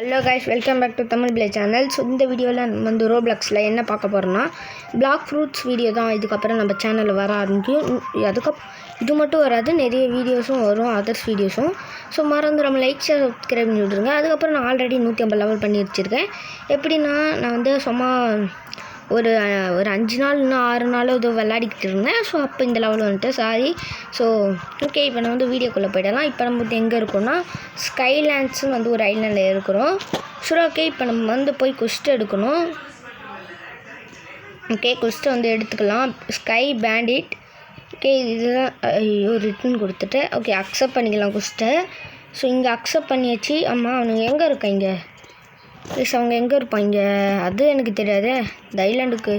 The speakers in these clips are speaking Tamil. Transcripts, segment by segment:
Hello guys, welcome back to Tamil play channel. So இந்த வீடியோவில் நம்ம வந்து ரோப்ளாக்ஸில் என்ன பார்க்க போகிறோம்னா பிளாக் ஃப்ரூட்ஸ் வீடியோ தான் இதுக்கப்புறம் நம்ம சேனலில் வர ஆரம்பிக்கும். இது மட்டும் வராது, நிறைய வீடியோஸும் வரும், அதர்ஸ் வீடியோஸும். ஸோ மறந்து நம்ம லைக் ஷேர் சப்ஸ்கிரைப் பண்ணி விட்ருங்க. அதுக்கப்புறம் நான் ஆல்ரெடி 150 லெவல் பண்ணி வச்சுருக்கேன். எப்படின்னா நான் வந்து சும்மா ஒரு 5 நாள் இன்னும் 6 நாளோ ஏதோ விளையாடிக்கிட்டு இருந்தேன். ஸோ அப்போ இந்த லெவல் வந்துட்டு சாரி. ஸோ ஓகே, இப்போ நான் வந்து வீடியோக்குள்ளே போயிடலாம். இப்போ நம்ம வந்து எங்கே இருக்கோம்னா ஸ்கைலேண்ட்ஸ்னு வந்து ஒரு ஐலாண்டில் இருக்கிறோம். சரி, ஓகே, இப்போ நம்ம வந்து போய் குஸ்ட் எடுக்கணும். ஓகே, குஸ்ட்டை வந்து எடுத்துக்கலாம். Sky bandit. ஓகே, இதுதான் ரிட்டன் கொடுத்துட்டு ஓகே அக்செப்ட் பண்ணிக்கலாம் குஸ்ட்டை. ஸோ இங்கே அக்செப்ட் பண்ணியாச்சு. ஆமாம், அவனுங்க எங்கே இருக்காங்க? ப்ளீஸ், அவங்க எங்கே இருப்பாங்க அது எனக்கு தெரியாது. இந்த ஐலாண்டுக்கு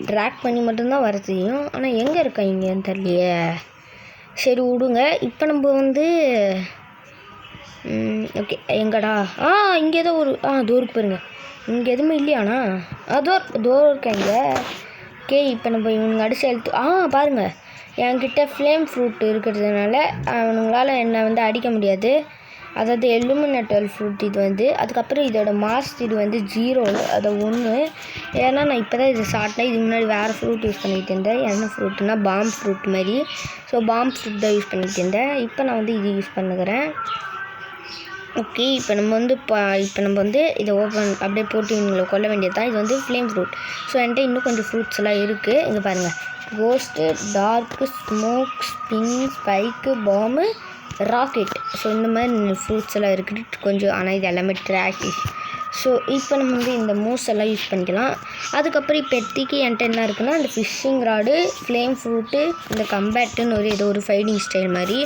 ட்ராக் பண்ணி மட்டும்தான் வர தெரியும். ஆனால் எங்கே இருக்காங்கன்னு தெரியலையே. சரி விடுங்க. இப்போ நம்ம வந்து ஓகே எங்கடா இங்கே ஏதோ ஒரு தூருக்கு போயிருங்க. இங்கே எதுவுமே இல்லையாண்ணா? தூரம் இருக்காங்க. ஓகே, இப்போ நம்ம இவனுங்க அடிச்சு எழுத்து பாருங்கள், என்கிட்ட ஃப்ளேம் ஃப்ரூட் இருக்கிறதுனால அவனுங்களால் என்னை வந்து அடிக்க முடியாது. அதாவது எலுமினேட்டல் ஃப்ரூட் இது வந்து. அதுக்கப்புறம் இதோட மாஸ் இது வந்து 0, அதை 1. ஏன்னா நான் இப்போ தான் இது சாப்பிட்டேன். இதுக்கு முன்னாடி வேறு ஃப்ரூட் யூஸ் பண்ணிகிட்டு இருந்தேன். என்ன ஃப்ரூட்னா பாம் ஃப்ரூட் மாதிரி. ஸோ பாம் ஃப்ரூட் தான் யூஸ் பண்ணிகிட்டு இருந்தேன். இப்போ நான் வந்து இது யூஸ் பண்ணுகிறேன். ஓகே, இப்போ நம்ம வந்து இதை ஓப்பன் அப்படியே போட்டு இவங்களை கொல்ல வேண்டியது தான். இது வந்து ஃப்ளேம் ஃப்ரூட். ஸோ என்கிட்ட இன்னும் கொஞ்சம் ஃப்ரூட்ஸ் எல்லாம் இருக்குது. இங்கே பாருங்கள், ghost, dark, smoke, spin, spike, பாம்பு, ராக்கெட். ஸோ இந்த மாதிரி ஃப்ரூட்ஸ் எல்லாம் இருக்குது கொஞ்சம். ஆனால் இது எல்லாமே ட்ராஷிஷ். ஸோ இப்போ நம்ம வந்து இந்த மூஸ் எல்லாம் யூஸ் பண்ணிக்கலாம். அதுக்கப்புறம் இப்போ என்கிட்ட என்ன இருக்குன்னா இந்த ஃபிஷ்ஷிங் ராடு, ஃப்ளேம் ஃப்ரூட்டு, இந்த கம்பேட்டுன்னு ஏதோ ஒரு ஃபைட்டிங் ஸ்டைல் மாதிரி.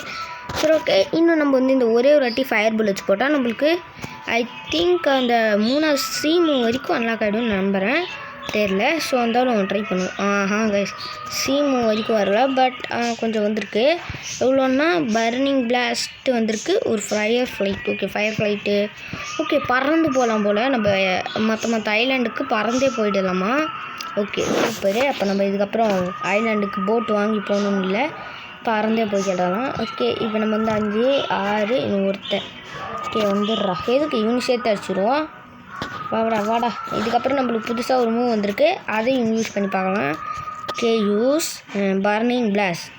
சரி, ஓகே, இன்னும் நம்ம வந்து இந்த ஒரே ஒரு வாட்டி ஃபயர் புல்லட்ஸ் போட்டால் நம்மளுக்கு ஐ திங்க் அந்த 3 சீமு வரைக்கும் அன்லாக் ஆகிடும்னு நம்புகிறேன், தெரில. ஸோ இருந்தாலும் ட்ரை பண்ணுவோம். கைஸ், சீமு வரைக்கும் வரல, பட் கொஞ்சம் வந்திருக்கு. எவ்வளோன்னா பர்னிங் பிளாஸ்ட் வந்திருக்கு, ஒரு fire flight. Okay, fire flight. Okay, பறந்து போகலாம் போல். நம்ம மற்ற ஐலாண்டுக்கு பறந்தே போயிடலாமா? Okay, super. அப்போ நம்ம இதுக்கப்புறம் ஐலாண்டுக்கு போட் வாங்கி போகணும்னு இல்லை, பறந்தே போய்க்கிடலாம். ஓகே, இப்போ நம்ம வந்து 5, 6 இன்னும் ஒருத்தன். ஓகே, வந்துடுறா. எதுக்கு இவனு சேர்த்து அடிச்சிடுவோம். வாடா. இதுக்கப்புறம் நம்மளுக்கு புதுசாக ஒரு மூவ் வந்திருக்கு, அதையும் யூஸ் பண்ணி பார்க்கலாம். Okay, use burning blast.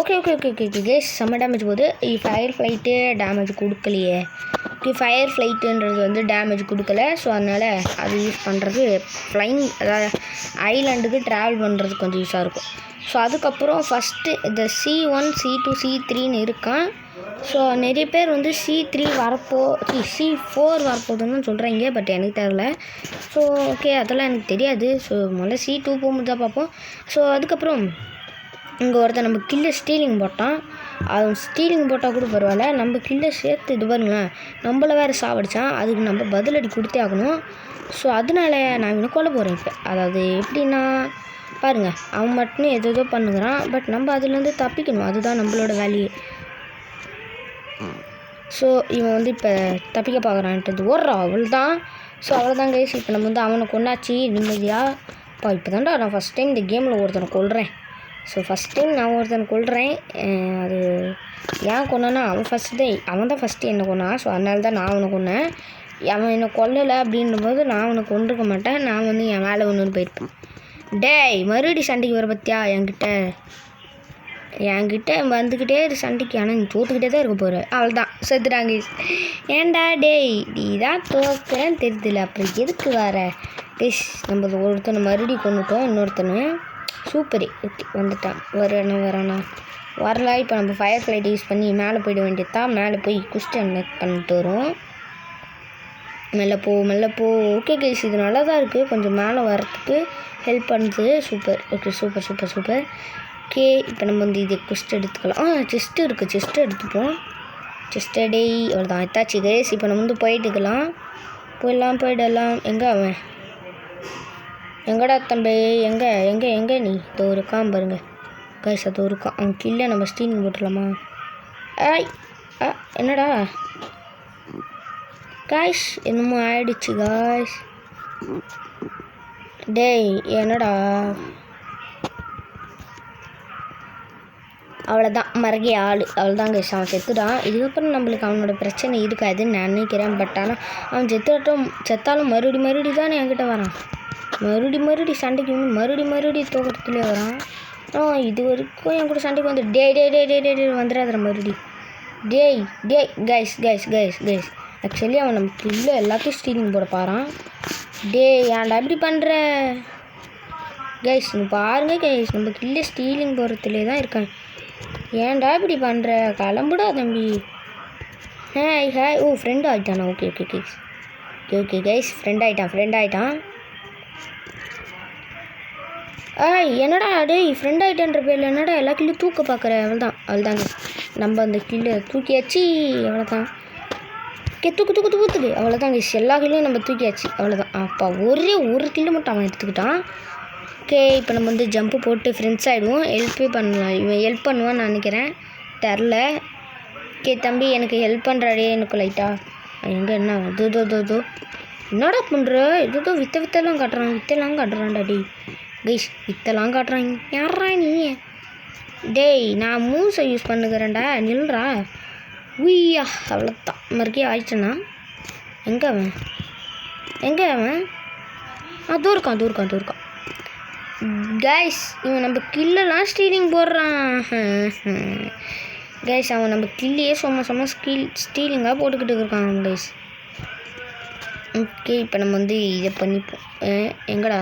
Okay guys, செம்ம டேமேஜ் போகுது. ஃபயர் ஃப்ளைட்டு டேமேஜ் கொடுக்கலையே. ஓகே, ஃபயர் ஃப்ளைட்டுன்றது வந்து டேமேஜ் கொடுக்கல. ஸோ அதனால் அது யூஸ் பண்ணுறது ஃப்ளைங், அதாவது ஐலாண்டுக்கு ட்ராவல் பண்ணுறது கொஞ்சம் யூஸாக இருக்கும். ஸோ அதுக்கப்புறம் ஃபஸ்ட்டு இந்த C1, C2, C3ன்னு இருக்கான். ஸோ நிறைய பேர் வந்து C4 வரப்போகுதுன்னு சொல்கிறாங்க, பட் எனக்கு தெரில. ஸோ ஓகே, அதெல்லாம் எனக்கு தெரியாது. ஸோ முதல்ல C2 போகும்போது தான் பார்ப்போம். ஸோ அதுக்கப்புறம் இங்கே ஒருத்தர் நம்ம கில்லை ஸ்டீலிங் போட்டான். அது ஸ்டீலிங் போட்டால் கூட பரவாயில்ல, நம்ம கில்லை சேர்த்து இது பாருங்களேன், நம்மளை வேறு சாவடிச்சான். அதுக்கு நம்ம பதிலடி கொடுத்தே ஆகணும். ஸோ அதனால நான் இவனை கொல்ல போகிறேன் இப்போ. அதாவது எப்படின்னா பாருங்கள், அவன் மட்டும் ஏதோ பண்ணுகிறான், பட் நம்ம அதுலேருந்து தப்பிக்கணும், அதுதான் நம்மளோட வேலையே. ஸோ இவன் வந்து இப்போ தப்பிக்க பார்க்குறான்ட்டு ஓடுறான், அவ்வளோதான். ஸோ அவ்வளோதான் கைஸ். இப்போ நம்ம வந்து அவனை கொண்டாச்சு நிம்மதியாக. இப்போ தான்டா நான் ஃபஸ்ட் டைம் இந்த கேமில் ஒருத்தனை கொல்கிறேன். ஸோ ஃபஸ்ட் டைம் நான் ஒருத்தனை கொல்கிறேன். அது ஏன் கொன்னான்னா அவன் தான் ஃபஸ்ட்டு என்னை கொன்னான். ஸோ அதனால தான் நான் அவனை கொன்னேன். அவன் என்னை கொல்லலை அப்படின்னும்போது நான் அவனை கொண்டிருக்க மாட்டேன். நான் வந்து என் வேலை ஒன்று போயிருப்பேன். டேய், மறுபடி சண்டைக்கு வர பற்றியா என்கிட்ட வந்துக்கிட்டே சண்டைக்கு. ஆனால் நீ தோற்றுக்கிட்டே தான் இருக்க போகிற. அவள்தான் செத்துட்டாங்க. ஏன்டா டேய், நீ தான் தோக்குறேன்னு தெரியுதுல, அப்புறம் எதுக்கு வர? டேஷ், நம்ம ஒருத்தனை மறுபடியும் கொண்டுட்டோம், இன்னொருத்தனை. சூப்பரு. ஓகே, வந்துட்டான். வரானா வரல. இப்போ நம்ம ஃபயர் ஃப்ளைட் யூஸ் பண்ணி மேலே போயிட வேண்டியது தான். மேலே போய் குஸ்டன் பண்ணிட்டு வரும். மெல்ல போ. ஓகே கைஸ், இது நல்லா தான் இருக்குது, கொஞ்சம் மேலே வரத்துக்கு ஹெல்ப் பண்ணுது. சூப்பர். Okay, super. ஓகே, இப்போ நம்ம வந்து இது குஸ்ட் எடுத்துக்கலாம். செஸ்ட்டு இருக்குது, செஸ்ட்டு எடுத்துப்போம். செஸ்ட் டே அவ்வளோதான் எத்தாச்சு கைஸ். இப்போ நம்ம வந்து போயிடலாம். எங்கே அவன்? எங்கடா தம்பி? எங்கே நீ? இதோ இருக்கான் பாருங்க கைஸ், அது இருக்கான். அவன் கில்லை நம்ம ஸ்டீலிங் போட்டுடலாமா? என்னடா காய்ஸ், என்னமோ ஆயிடுச்சு காய்ஸ். டேய், என்னடா? அவ்வளோதான் மரகே ஆள் அவ்வளோதான் கைஸ் அவன் செத்துட்டான். இதுக்கப்புறம் நம்மளுக்கு அவனோட பிரச்சனை இருக்காதுன்னு நான் நினைக்கிறேன். பட் ஆனால் அவன் செத்தாலும் மறுபடி தானே என்கிட்ட வரான். மறுபடி சண்டைக்கு வந்து மறுபடி தோக்கத்துலேயே வரான். இது வரைக்கும் என் கூட சண்டைக்கு வந்து டே வந்துடாத மறுபடி டே கைஸ் ஆக்சுவலி அவன் நம்ம கில்ல எல்லாத்தையும் ஸ்டீலிங் போட பாறான். ஏன்டா இப்படி பண்ணுற கைஸ்? நீ பாருங்க கைஸ், நம்ம கில்ல ஸ்டீலிங் போகிறதுலே தான் இருக்கான். ஏன்டா இப்படி பண்ணுற? கிளம்புடா தம்பி. ஹாய் ஓ ஃப்ரெண்ட் ஆகிட்டானா? ஓகே கைஸ் ஃப்ரெண்ட் ஆகிட்டான். என்னடா டேய் ஃப்ரெண்ட் ஆகிட்டேன்ற பேரில் என்னடா எல்லா கில்லும் தூக்க பார்க்குற? அவள்தான் நம்ம அந்த கில்லை தூக்கியாச்சு. அவ்வளோதான் தூக்கு அவ்வளோதான் கைஸ், எல்லா கில்லையும் நம்ம தூக்கியாச்சு. அவ்வளோதான். அப்பா ஒரு கில்லு மட்டும் அவன் எடுத்துக்கிட்டான். ஓகே இப்போ நம்ம வந்து ஜம்ப்பு போட்டு ஃப்ரெண்ட்ஸ் ஆகிடுவோம். பண்ணலாம். இவன் ஹெல்ப் பண்ணுவான்னு நினைக்கிறேன், தெரில. ஓகே தம்பி எனக்கு ஹெல்ப் பண்ணுறாடே எனக்கு லைட்டாக. எங்கே என்ன தோ என்னடா பண்ணுற? ஏதோ வித்தெல்லாம் காட்டுறான்டா டேய் கைஸ், வித்தெல்லாம் காட்டுறாங்க. யாரா நீ? டேய் நான் மூவ்ஸை யூஸ் பண்ணுகிறேன்டா, நில்றா. உய்யா அவ்வளோதான் மறுக்கே ஆயிடுச்சுண்ணா. எங்கே அவன்? தூர்க்கான் கைஸ். இவன் நம்ம கில்லெல்லாம் ஸ்டீலிங் போடுறான் கைஸ். அவன் நம்ம கில்லையே சும்மா ஸ்டீலிங்காக போட்டுக்கிட்டு இருக்கான் கைஸ். ஓகே இப்போ நம்ம வந்து இதை பண்ணிப்போம். எங்கடா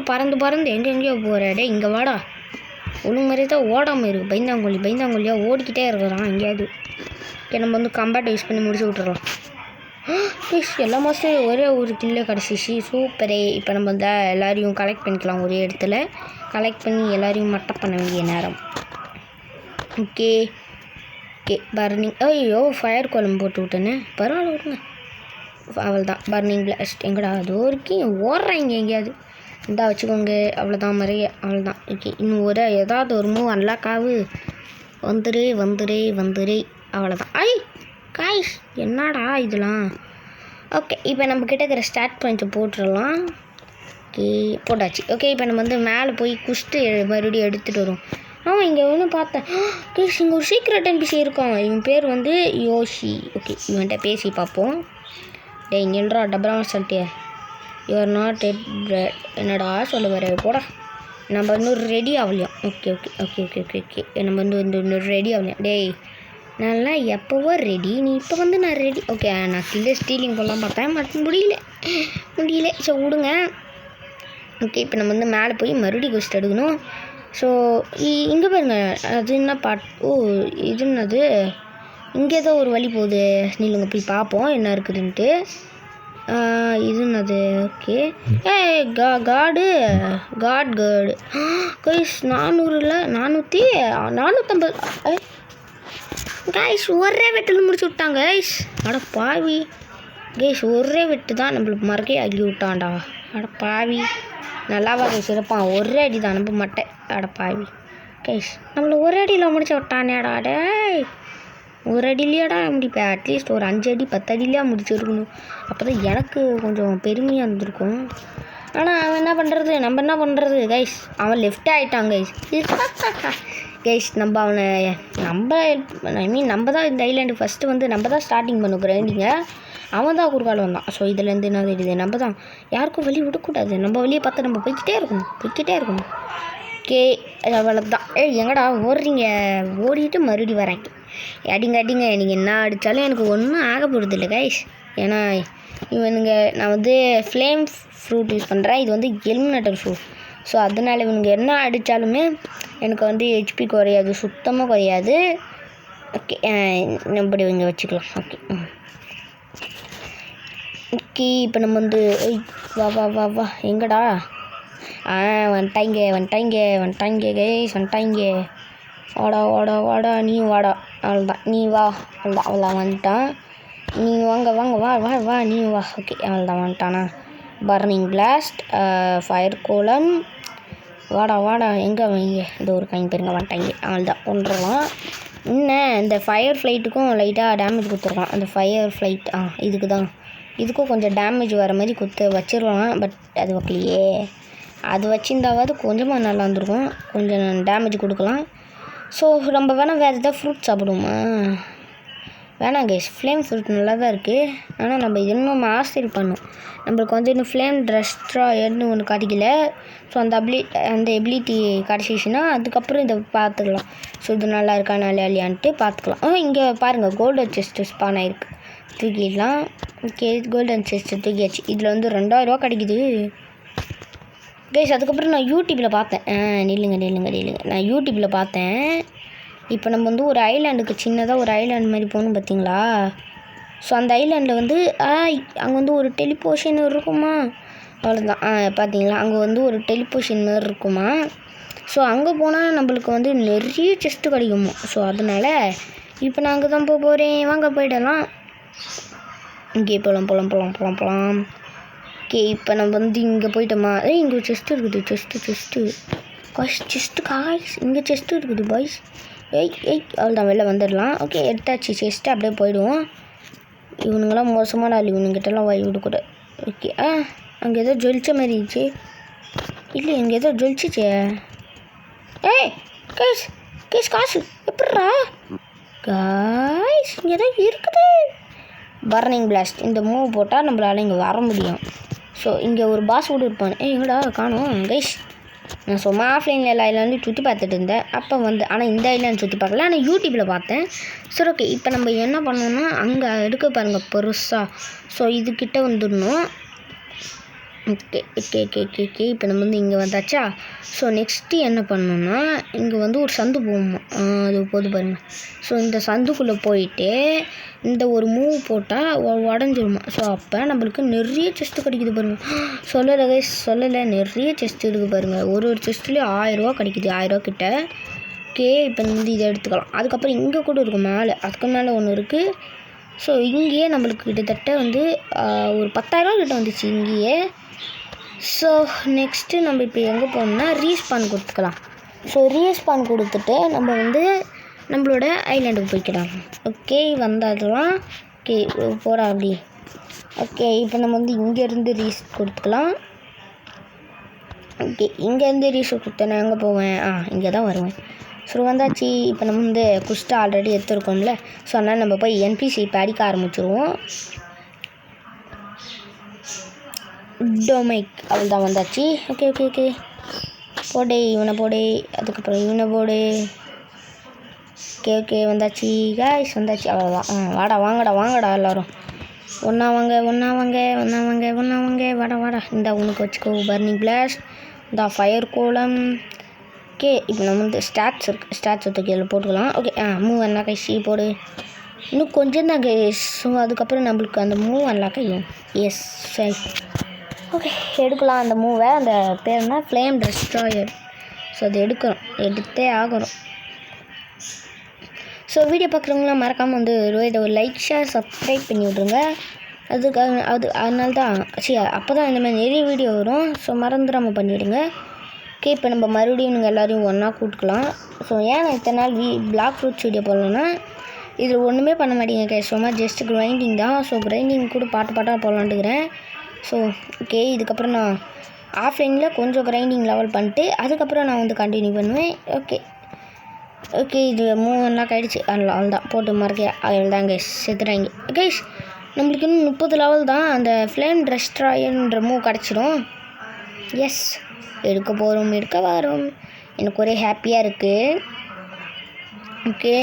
பறந்து எங்கெங்கேயோ போகிற? டே இங்கே வாடா. ஒழுங்கு மாதிரி தான் ஓடாமல் இருக்குது. பயந்தாங்கொல்லியாக ஓடிக்கிட்டே இருக்கிறான் எங்கேயாவது. ஓகே நம்ம வந்து கம்பேட் யூஸ் பண்ணி முடிச்சு விட்டுறலாம். எல்லா மாதம் ஒரே ஒரு கில்ல கிடச்சிச்சு. சூப்பரே. இப்போ நம்ம வந்து எல்லோரையும் கலெக்ட் பண்ணிக்கலாம். ஒரே இடத்துல கலெக்ட் பண்ணி எல்லோரையும் மட்டப் பண்ண வேண்டிய நேரம். Okay burning. ஐயோ ஃபயர் கோலம் போட்டு விட்டேன்னு. பரவாயில்ல விடுங்க. அவள்தான் பர்னிங் பிளாஸ்ட். எங்கடா அது வரைக்கும் ஓடுறாங்க எங்கேயாவது. இந்தா வச்சுக்கோங்க. அவ்வளோதான் அவ்வளோதான். ஓகே இன்னும் ஏதாவது ஒரு மூவ் அன்லாக் ஆகு. வந்துரு அவ்வளோதான். காய்ஸ் என்னடா இதெல்லாம்? ஓகே இப்போ நம்ம கிட்ட இருக்கிற ஸ்டார்ட் பாயிண்ட்டை போட்டுடலாம். ஓகே போட்டாச்சு. ஓகே இப்போ நம்ம வந்து மேலே போய் குஷ்டு மறுபடியும் எடுத்துகிட்டு வரும். இங்கே ஒன்று பார்த்தேன் கைஸ், இங்கே ஒரு சீக்ரெட் NPC இருக்கான். இவன் பேர் வந்து யோஷி. ஓகே இவன்கிட்ட பேசி பார்ப்போம். டேய் நில்றா டபரா சொல்லிட்டே. யூஆர் நாட் என்னடா சொல்ல வர போடா. நம்ம இன்னொரு ரெடி ஆகலையும். ஓகே நம்ம வந்து இன்னொரு ரெடி ஆகலையும். டேய் நல்லா எப்போவோ ரெடி, நீ இப்போ வந்து நான் ரெடி. ஓகே நான் கில்ல ஸ்டீலிங் போடலாம் பார்த்தேன், மட்டும் முடியல. ஸோ விடுங்க. ஓகே இப்போ நம்ம வந்து மேலே போய் மறுபடியும் கொஸ்ட் எடுக்கணும். ஸோ இங்கே பாருங்க, அது என்ன இது என்னது? இங்கே ஏதோ ஒரு வழி போகுது. நீங்க போய் பார்ப்போம் என்ன இருக்குதுன்ட்டு. இது என்னது? ஓகே காடு கைஸ் 400 450 கைஸ் ஒரே வெட்டில் முடிச்சு விட்டாங்க கைஸ். அட பாவி கைஸ், ஒரே வெட்டு தான் நம்மளுக்கு மறக்கே ஆக்கி விட்டான்டா. அட பாவி நல்லாவா கைஸ் இருப்பான்? ஒரே அடி தான் நம்ப மாட்டேன். அட பாவி கைஸ் நம்மளை ஒரே அடியில் முடிச்சு விட்டானேடா. டேய் ஒரு அடியிலையாடா முடிப்பேன். அட்லீஸ்ட் ஒரு 5 அடி 10 அடியிலையா முடிச்சிருக்கணும். அப்போ தான் எனக்கு கொஞ்சம் பெருமையாக இருந்திருக்கும். ஆனால் அவன் என்ன பண்ணுறது, நம்ம என்ன பண்ணுறது கைஸ்? அவன் லெஃப்ட் ஆகிட்டான் கைஸ். நம்ம அவனை நம்ம தான் இந்த ஐலாண்டு ஃபஸ்ட்டு வந்து நம்ம தான் ஸ்டார்டிங் பண்ண கிரைண்டிங்க. அவன் தான் குறுக்கால் வந்தான். ஸோ இதுலேருந்து என்ன தெரியுது, நம்ம தான் யாருக்கும் வழி விடக்கூடாது. நம்ம வழியை பார்த்து நம்ம போய்கிட்டே இருக்கணும். ஓகே அவ்வளோதான். எங்கடா ஓடுறீங்க? ஓடிட்டு மறுபடி வரேன். அடிங்க நீங்கள் என்ன அடித்தாலும் எனக்கு ஒன்றும் ஆக போகிறது இல்லை கைஸ். ஏன்னா நான் வந்து ஃப்ளேம் ஃப்ரூட் யூஸ் பண்ணுறேன். இது வந்து எலிமினேட்டர் ஃப்ரூட். ஸோ அதனால் இவனுங்க என்ன அடித்தாலுமே எனக்கு வந்து HP குறையாது, சுத்தமாக குறையாது. ஓகே நம்ம இங்கே வச்சுக்கலாம். ஓகே இப்போ நம்ம வந்து வா எங்கடா? வந்துட்டாங்க கைஸ் வந்துட்டாங்க. வாடா நீ வாடா. அவ்வளோதான் நீ வா. அவ்வளோதான் வந்துட்டான். நீ வா நீ வா. ஓகே அவ்வளோதான் வந்துட்டானா. பர்னிங் பிளாஸ்ட், ஃபயர் கோலம். வாடா எங்கே வைங்க? இந்த ஒரு காயின் பேருங்க வந்துட்டாங்க. அவ்வளோதான் கொண்டுடலாம். இன்னும் இந்த ஃபயர் ஃப்ளைட்டுக்கும் லைட்டாக டேமேஜ் கொடுத்துருக்கான். அந்த ஃபயர் ஃப்ளைட் இதுக்கும் கொஞ்சம் டேமேஜ் வர மாதிரி வச்சிடலாம். பட் அது வைக்கலையே. அது வச்சுருந்தாவது கொஞ்சமாக நல்லா இருந்திருக்கும், கொஞ்சம் டேமேஜ் கொடுக்கலாம். ஸோ நம்ம வேணால் வேறு எதாவது ஃப்ரூட் சாப்பிடுவோமா? வேணாம் கைஸ், ஃப்ளேம் ஃப்ரூட் நல்லா தான் இருக்குது. ஆனால் நம்ம இன்னும் மாஸ்டர் பண்ணோம். நம்மளுக்கு வந்து இன்னும் ஃப்ளேம் டெஸ்ட்ராயர்னு ஒன்று கிடைக்கல. ஸோ அந்த எபிலிட்டி கிடச்சிச்சின்னா அதுக்கப்புறம் இதை பார்த்துக்கலாம். ஸோ இது நல்லா இருக்கா நல்லா இல்லையான்ட்டு பார்த்துக்கலாம். இங்கே பாருங்கள், கோல்டன் செஸ்ட்டு ஸ்பான் ஆகிருக்கு, தூக்கிடலாம். ஓகே, கோல்டன் செஸ்ட்டு தூக்கியாச்சு. இதில் வந்து 2000 கிடைக்குது கைஸ். அதுக்கப்புறம் நான் யூடியூப்பில் பார்த்தேன். நில்லுங்க, நான் யூடியூப்பில் பார்த்தேன். இப்போ நம்ம வந்து ஒரு ஐலாண்டுக்கு சின்னதாக ஒரு ஐலாண்டு மாதிரி போகணும் பார்த்தீங்களா? ஸோ அந்த ஐலாண்டில் வந்து அங்கே வந்து ஒரு டெலிபோஷன் இருக்குமா? அவ்வளோதான். பார்த்தீங்களா, அங்கே வந்து ஒரு டெலிபோஷன் மாதிரி இருக்குமா? ஸோ அங்கே போனால் நம்மளுக்கு வந்து நிறைய செஸ்ட்டு கிடைக்குமா? ஸோ அதனால் இப்போ நான் அங்கே தான் போக போகிறேன். வாங்க போயிடலாம். இங்கே போகலாம். ஓகே, இப்போ நம்ம வந்து இங்கே போயிட்டோமா? இங்கே ஒரு செஸ்ட்டு இருக்குது. செஸ்ட்டு காய்ஸ், இங்கே செஸ்ட்டு இருக்குது பாய்ஸ். அவ்வளோதான், வெளில வந்துடலாம். ஓகே, எடுத்தாச்சு செஸ்ட்டு. அப்படியே போயிடுவோம். இவனுங்களாம் மோசமான ஆள், இவனுங்கிட்டலாம் வாய் விடக்கூடாது. ஓகே, அங்கே ஏதோ ஜொலிச்ச மாதிரி இருந்துச்சு. இல்லை, இங்கே ஏதோ ஜொலிச்சிச்சே. கேஸ் காசு எப்பட்றா காய்ஸ்? இங்கே ஏதோ இருக்குது. பர்னிங் பிளாஸ்ட், இந்த மூவ் போட்டால் நம்மளால் இங்கே வர முடியும். ஸோ இங்கே ஒரு பாஸ் கூட இருப்பான். எங்கடா காணோம் கைஸ்? நான் சும்மா ஆஃப்லைனில் எல்லா ஐலாண்டையும் சுற்றி பார்த்துட்டு இருந்தேன். அப்போ வந்து ஆனால் இந்த ஐலாண்ட் சுற்றி பார்க்கல, ஆனால் யூடியூப்பில் பார்த்தேன். சரி, ஓகே, இப்போ நம்ம என்ன பண்ணோம்னா அங்கே எடுக்க பாருங்கள் பெருசாக. ஸோ இதுக்கிட்ட வந்துடணும். ஓகே, இப்போ நம்ம வந்து இங்கே வந்தாச்சா? ஸோ நெக்ஸ்ட்டு என்ன பண்ணோன்னா இங்கே வந்து ஒரு சந்து போகுமா? அது போது பாருங்கள். ஸோ இந்த சந்துக்குள்ளே போயிட்டு இந்த ஒரு மூவ் போட்டால் உடஞ்சிருமா? ஸோ அப்போ நம்மளுக்கு நிறைய செஸ்ட்டு கிடைக்குது பாருங்கள். சொல்லலை நிறைய செஸ்ட்டு இருக்குது பாருங்கள். ஒரு செஸ்ட்லேயும் 1000 ரூபா கிடைக்குது, 1000 ரூபா கிட்ட. ஓகே, இப்போ வந்து இதை எடுத்துக்கலாம். அதுக்கப்புறம் இங்கே கூட இருக்கும் மேலே, அதுக்கு மேலே ஒன்று இருக்குது. ஸோ இங்கேயே நம்மளுக்கு கிட்டத்தட்ட வந்து ஒரு 10,000 கிட்ட வந்துச்சு இங்கேயே. ஸோ நெக்ஸ்ட்டு நம்ம இப்போ எங்கே போகணும்னா ரீஸ்பான் கொடுத்துக்கலாம். ஸோ ரீஸ்பான் கொடுத்துட்டு நம்ம வந்து நம்மளோட ஐலாண்டுக்கு போய்க்கலாம். ஓகே, வந்தாதெல்லாம். ஓகே, போகிறா அப்படி. ஓகே, இப்போ நம்ம வந்து இங்கேருந்து ரீஸ் கொடுத்துக்கலாம். ஓகே, இங்கேருந்து ரீஸ் கொடுத்தேன். நான் எங்கே போவேன்? இங்கே தான் வருவேன். ஸோ வந்தாச்சு. இப்போ நம்ம வந்து குஸ்டா ஆல்ரெடி எடுத்துருக்கோம்ல. ஸோ அதனால் நம்ம போய் NPC இப்போ அடிக்க ஆரம்பிச்சிருவோம். டொமைக் அவள் தான் வந்தாச்சு. ஓகே, போடே இவனை போடே, அதுக்கப்புறம் இவனை போடு. ஓகே, வந்தாச்சு காய்ஸ், வந்தாச்சு. அவ்வளோதான். வாங்கடா எல்லோரும். ஒன்றா வாங்க. வாடா. இந்த உனக்கு வச்சுக்கோ பர்னிங் பிளாஸ்ட், இந்த ஃபயர் கோலம். ஓகே, இப்போ நம்ம வந்து ஸ்டாட்ஸ் இருக்குது, ஸ்டாட்ஸ் கீழே போட்டுக்கலாம். ஓகே, மூவ் அன்லாக் ஆகி போடு. இன்னும் கொஞ்சம் தான் கைஸ். ஸோ அதுக்கப்புறம் நம்மளுக்கு அந்த மூவ் அன்லாக் ஆகும். எஸ், சரி. ஓகே, எடுக்கலாம் அந்த மூவை. அந்த பேர்னா ஃப்ளேம் டெஸ்ட்ராயர். ஸோ அது எடுத்தே ஆகணும். ஸோ வீடியோ பார்க்குறவங்களாம் மறக்காமல் வந்து இதை ஒரு லைக், ஷேர், சப்ஸ்கிரைப் பண்ணி விட்ருங்க. அதனால தான் அப்போ தான் இந்த மாதிரி நிறைய வீடியோ வரும். ஸோ மறந்துடாமல் பண்ணிவிடுங்க. ஓகே, இப்போ நம்ம மறுபடியும் நீங்கள் எல்லோரையும் ஒன்றா கூப்பிட்டுக்கலாம். ஸோ ஏன் நான் இத்தனை நாள் பிளாக் ஃப்ரூட்ஸ் வீடியோ போடலன்னா இதில் ஒன்றுமே பண்ண மாட்டேங்க சும்மா ஜஸ்ட் கிரைண்டிங் தான். ஸோ கிரைண்டிங் கூட பாட்டாக போடலான்ட்டுக்கிறேன். ஸோ ஓகே, இதுக்கப்புறம் நான் ஆஃப்லைனில் கொஞ்சம் கிரைண்டிங் லெவல் பண்ணிட்டு அதுக்கப்புறம் நான் வந்து கண்டினியூ பண்ணுவேன். ஓகே, இது 3 நாள் ஆகிடுச்சு. அவ்வளோதான் போட்டு மறக்க அவ்வளோதான் கைஸ், செத்துறாங்க கைஸ். நம்மளுக்கு இன்னும் 30 லெவல் தான். அந்த ஃப்ளேம் டெஸ்ட்ராயர்ன்ற மூவ் கிடச்சிடும். எஸ், எடுக்க வரோம். எனக்கு ஒரே ஹாப்பியாக இருக்குது. ஓகே,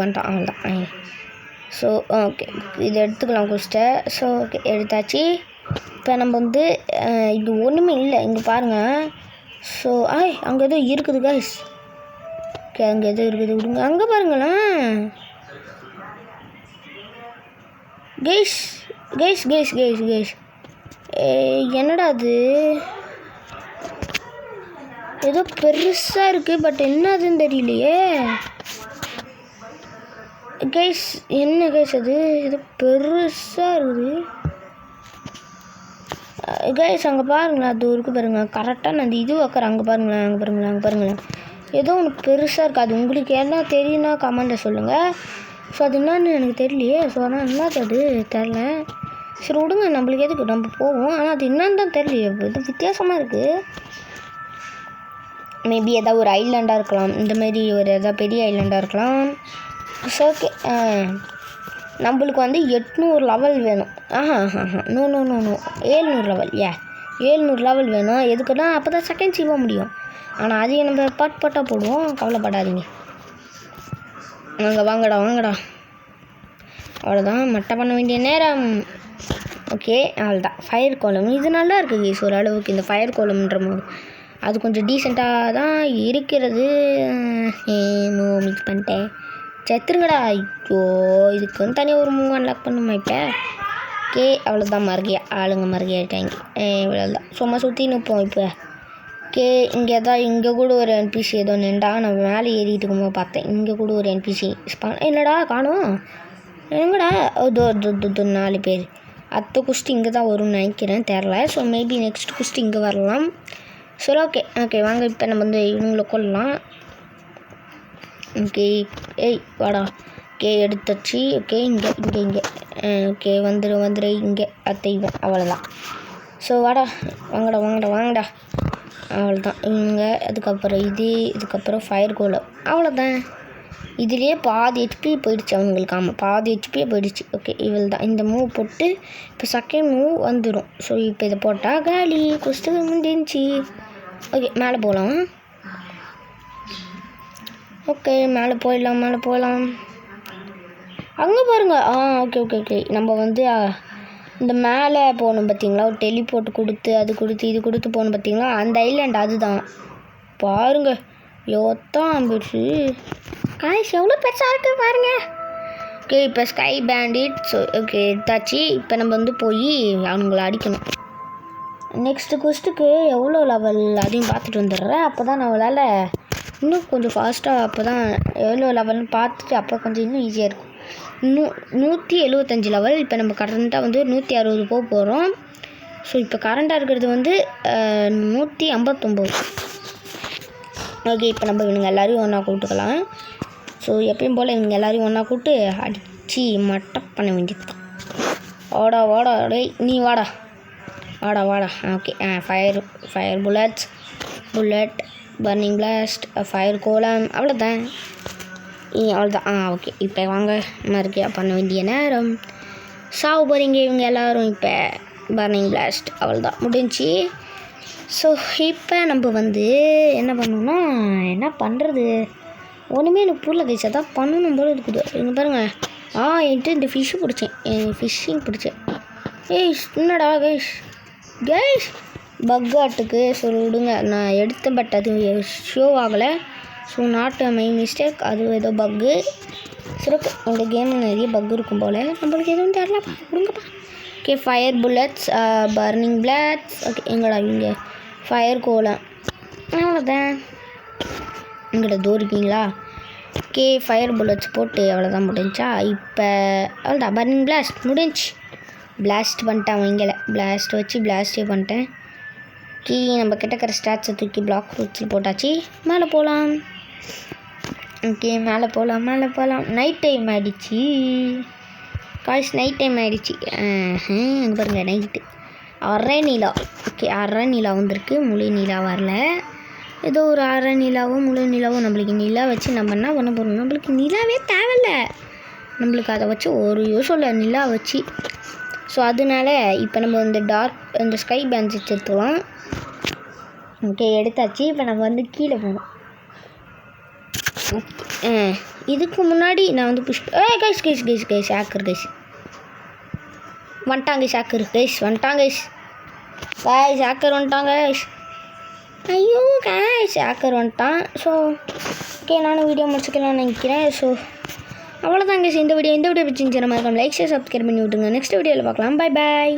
வந்துட்டான் அவ்வளோதான். ஸோ ஓகே, இதை எடுத்துக்கலாம் குஸ்ட்டை. ஸோ ஓகே, எடுத்தாச்சு. இப்போ நம்ம வந்து இது ஒன்றுமே இல்லை, இங்கே பாருங்கள். ஸோ அங்கே எதோ இருக்குது கைஸ். ஓகே, அங்கே எதோ இருக்குது, விடுங்க. அங்கே பாருங்களேன் கைஸ். என்னடா அது ஏதோ பெருசாக இருக்குது, பட் என்னதுன்னு தெரியலையே கைஸ். என்ன கைஸ் அது ஏதோ பெருசாக இருக்குது கைஸ். அங்கே பாருங்களேன், அது இருக்குது பாருங்கள். கரெக்டாக நான் அந்த இது வைக்கிறேன். அங்கே பாருங்களேன். ஏதோ ஒன்று பெருசாக இருக்குது. அது உங்களுக்கு என்ன தெரியும்னா கமெண்ட்டில் சொல்லுங்கள். ஸோ அது என்னன்னு எனக்கு தெரியலையே. ஸோ ஆனால் என்னது அது தெரில. சரி விடுங்க, நம்மளுக்கு எதுக்கு, நம்ம போவோம். ஆனால் அது என்னன்னு தான் தெரியல, இது வித்தியாசமாக இருக்குது. மேபி எதாவது ஒரு ஐலாண்டாக இருக்கலாம், இந்தமாரி ஒரு எதாவது பெரிய ஐலாண்டாக இருக்கலாம். ஸோ ஓகே, நம்மளுக்கு வந்து 800 லெவல் வேணும். No 700 level. 700 லெவல் வேணும். எதுக்குன்னா அப்போ தான் செகண்ட் சீவ முடியும். ஆனால் அதையும் நம்ம பாட்டாக போடுவோம், கவலைப்படாதீங்க. வாங்கடா. அவ்வளோதான், மட்டை பண்ண வேண்டிய நேரம். ஓகே, அவ்வளோதான். ஃபயர் கோலம் இது நல்லா இருக்குது கேஸ் ஓரளவுக்கு. இந்த ஃபயர் கோலம்ன்ற போது அது கொஞ்சம் டீசெண்டாக தான் இருக்கிறது. ஏனோ மிஸ் பண்ணிட்டேன், செத்துருங்கடா. ஐயோ, இதுக்கு வந்து தனியாக ஒரு மூவ் அன்லாக் பண்ணுமா இப்போ? ஓகே, அவ்வளோதான். ஆளுங்க மறுகையாயிட்டாங்க. இவ்வளோதான், சும்மா சுற்றி நிற்போம் இப்போ. ஓகே, இங்கே கூட ஒரு என்பிசி ஏதோ நின்றா. நான் மேலே ஏறிட்டு இருக்கும்போது பார்த்தேன், இங்கே கூட ஒரு என்பிசி என்னடா காணும், எங்கடா? தோ 4 பேர். அடுத்த குஸ்டி இங்கே தான் வரும்னு நினைக்கிறேன், தெரில. ஸோ மேபி நெக்ஸ்ட் குஸ்டி இங்கே வரலாம். சரி ஓகே வாங்க, இப்போ நம்ம வந்து இவங்களை கொள்ளலாம். ஓகே, வாடா. ஓகே, எடுத்துச்சு. ஓகே, இங்கே ஓகே, வந்துடு இங்கே அத்தைவன். அவ்வளோதான். ஸோ வாடா, வாங்கடா. அவ்வளோதான். இங்கே அதுக்கப்புறம் இதுக்கப்புறம் ஃபயர் கோலம். அவ்வளோதான். இதுலேயே பாதி ஹெச்பி போயிடுச்சு அவங்களுக்கு. ஆமாம், பாதி ஹெச்பியே போயிடுச்சு. ஓகே, இவள் தான் இந்த மூவ் போட்டு இப்போ செகண்ட் மூவ் வந்துடும். ஸோ இப்போ இதை போட்டால் காலி, குஸ்து முடிஞ்சிச்சு. ஓகே, மேலே போகலாம். ஓகே, மேலே போயிடலாம். அங்கே பாருங்கள். ஓகே. நம்ம வந்து இந்த மேலே போகணும் பார்த்தீங்களா, ஒரு டெலிபோர்ட் கொடுத்து இது கொடுத்து போகணும் பார்த்தீங்களா, அந்த ஐலாண்ட் அதுதான். பாருங்கள் யோத்தான் பெருசு. காய்ஸ் எவ்வளோ பெருசாக இருக்குது பாருங்கள். ஓகே, இப்போ ஸ்கை பேண்டிட். ஸோ ஓகே, எடுத்தாச்சு. இப்போ நம்ம வந்து போய் அவங்கள அடிக்கணும். நெக்ஸ்ட்டு குஸ்ட்டுக்கு எவ்வளோ லெவல் அதையும் பார்த்துட்டு வந்துடுறேன். அப்போ தான் நம்மளால் இன்னும் கொஞ்சம் ஃபாஸ்ட்டாக, அப்போ தான் எவ்வளோ லெவல்னு பார்த்துட்டு அப்போ கொஞ்சம் இன்னும் ஈஸியாக இருக்கும். 175 லெவல். இப்போ நம்ம கரண்ட்டாக வந்து 160 போகிறோம். ஸோ இப்போ கரண்ட்டாக இருக்கிறது வந்து 159. ஓகே, இப்போ நம்ம இவங்க எல்லோரையும் ஒன்றா கூப்பிட்டுக்கலாம். ஸோ எப்பயும் போல் இவங்க எல்லோரையும் ஒன்றா கூப்பிட்டு அடித்து மட்டப் பண்ண வேண்டியது தான். வாடா டேய், நீ வாடா. Okay, fire bullet burning blast, fire கோலம். அவ்வளோதான். ஓகே, இப்போ வாங்க மறுக்கையாக பண்ண வேண்டிய நேரம். சாவு போகிறீங்க இவங்க எல்லோரும். இப்போ பர்னிங் பிளாஸ்ட். அவ்வளோதான், முடிஞ்சு. ஸோ இப்போ நம்ம வந்து என்ன பண்ணணும்னா, என்ன பண்ணுறது ஒன்றுமே எனக்கு புரியல கைஸ். அதான் பண்ணணும் போல இருக்குது. இங்கே பாருங்கள். என்கிட்ட இந்த ஃபிஷ்ஷு ஃபிஷ்ஷிங் பிடிச்சேன். என்னடா கைஸ் பக் ஆட்டுக்கு சொல்லிவிடுங்க. நான் எடுத்தேன், பட் அது ஷோ ஆகலை. ஸோ நாட் மை மிஸ்டேக், அது ஏதோ பக்கு. சிறப்பு, இந்த கேமில் நிறைய பக் இருக்கும் போல். நம்மளுக்கு எதுவும் தெரியலப்பா, கொடுங்கப்பா. Okay, fire bullets, burning blasts. Okay, எங்கடா இங்கே ஃபயர் கோலம். அவ்வளோதான். எங்கள்கிட்ட தோறிப்பீங்களா? ஓகே, ஃபயர் புல்லட்ஸ் போட்டு அவ்வளோதான் முடிஞ்சா. இப்போ அவ்வளோதான், பர்னிங் பிளாஸ்ட் முடிஞ்சு. பிளாஸ்ட் பண்ணிட்டேன் அவங்கள. பிளாஸ்ட்டே பண்ணிட்டேன். கீ நம்ம கிட்ட இருக்கிற ஸ்டாட்ஸை தூக்கி பிளாக் ஃப்ரூட்ஸில் போட்டாச்சு. மேலே போகலாம். ஓகே, மேலே போகலாம். நைட் டைம் ஆகிடுச்சி காய்ஸ், அங்கே பாருங்கள், நைட்டு. அரை நிலா. ஓகே, அரை நிலா வந்திருக்கு, முழு நிலா வரல. ஏதோ ஒரு அரை நிலாவும் முழு நிலாவும். நம்மளுக்கு நிலா வச்சு நம்ம என்ன பண்ண போகிறோம்? நம்மளுக்கு நிலாவே தேவையில்ல. நம்மளுக்கு அதை வச்சு ஒரு யூஸ் இல்லை, நிலா வச்சு. ஸோ அதனால இப்போ நம்ம இந்த ஸ்கை பேண்ட்ஸ் எடுத்துக்கலாம். ஓகே, எடுத்தாச்சு. இப்போ நம்ம வந்து கீழே போகணும். இதுக்கு முன்னாடி நான் வந்து கைஸ் ஹேக்கர் வந்துட்டாங்க. ஹேக்கர் வந்துட்டாங்க. ஐயோ கைஸ், ஹேக்கர் வந்துட்டான். ஸோ ஓகே, நானும் வீடியோ முடிச்சுக்கலாம்னு நினைக்கிறேன். ஸோ அவ்வளோதான் கைஸ், இந்த வீடியோ பிடிச்சிருந்துச்சு. நம்ம லைக் ஷேர் சப்ஸ்கிரைப் பண்ணி விட்டுருங்க. நெக்ஸ்ட் வீடியோவில் பார்க்கலாம். பை.